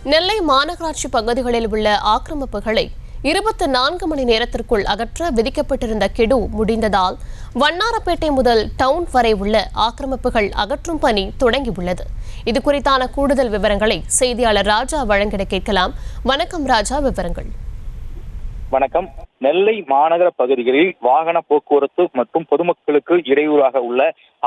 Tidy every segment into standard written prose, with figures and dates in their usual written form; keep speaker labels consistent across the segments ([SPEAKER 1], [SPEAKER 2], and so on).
[SPEAKER 1] நெல்லை மாநகராட்சி பகுதிகளில் உள்ள ஆக்கிரமிப்புகளை 24 மணி நேரத்திற்குள் அகற்ற விதிக்கப்பட்டிருந்த கெடு முடிந்ததால் வண்ணாரப்பேட்டை முதல் டவுன் வரை உள்ள ஆக்கிரமிப்புகள் அகற்றும் பணி தொடங்கியுள்ளது. இது குறித்தான கூடுதல் விவரங்களை செய்தியாளர் ராஜா வழங்கிட கேட்கலாம். வணக்கம் ராஜா, விவரங்கள்.
[SPEAKER 2] வணக்கம். நெல்லை மாநகர பகுதிகளில் வாகன போக்குவரத்து மற்றும் பொதுமக்களுக்கு இடையூறாக உள்ள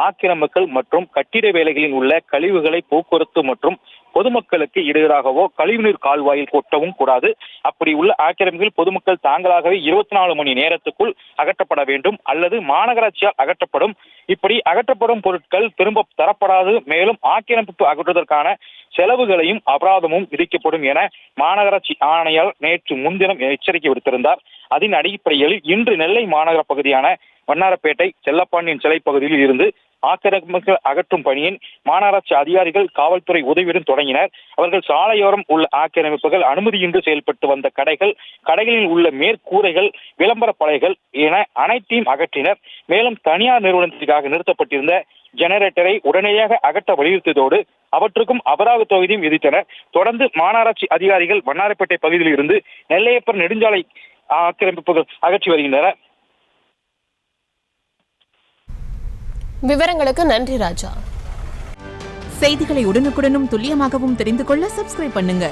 [SPEAKER 2] ஆக்கிரமிப்புகள் மற்றும் கட்டிட வேலைகளில் உள்ள கழிவுகளை போக்குவரத்து மற்றும் பொதுமக்களுக்கு இடையூறாகவோ கழிவுநீர் கால்வாயில் கொட்டவும் கூடாது. அப்படி உள்ள ஆக்கிரமிப்புகள் பொதுமக்கள் தாங்களாகவே 24 மணி நேரத்துக்குள் அகற்றப்பட வேண்டும் அல்லது மாநகராட்சியால் அகற்றப்படும். இப்படி அகற்றப்படும் பொருட்கள் திரும்ப தரப்படாது. மேலும் ஆக்கிரமிப்பு அகற்றுவதற்கான செலவுகளையும் அபராதமும் விதிக்கப்படும் என மாநகராட்சி ஆணையாளர் நேற்று முன்தினம் எச்சரிக்கை விடுத்திருந்தார். அதன் அடிப்படையில் இன்று நெல்லை மாநகர பகுதியான வண்ணாரப்பேட்டை செல்லப்பாண்டியன் சிலை பகுதியில் இருந்து ஆக்கிரமிப்புகள் அகற்றும் பணியின் மாநகராட்சி அதிகாரிகள் காவல்துறை உதவியுடன் தொடங்கினர். அவர்கள் சாலையோரம் உள்ள ஆக்கிரமிப்புகள், அனுமதியின்றி செயல்பட்டு வந்த கடைகளில் உள்ள மேற்கூரைகள், விளம்பர பலகைகள் என அனைத்தையும் அகற்றினர். மேலும் தனியார் நிறுவனத்திற்காக நிறுத்தப்பட்டிருந்த ஜெனரேட்டரை உடனடியாக அகற்ற வலியுறுத்தியதோடு அவற்றுக்கும் அபராத தொகையும் விதித்தனர். தொடர்ந்து மாநகராட்சி அதிகாரிகள் வண்ணாரப்பேட்டை பகுதியில் இருந்து நெல்லையப்பர் நெடுஞ்சாலை ஆக்கிரமிப்புகள் அகற்றி வருகின்றனர்.
[SPEAKER 1] விவரங்களுக்கு நன்றி ராஜா.
[SPEAKER 3] செய்திகளை உடனுக்குடனும் துல்லியமாகவும் தெரிந்து கொள்ள சப்ஸ்கிரைப் பண்ணுங்க.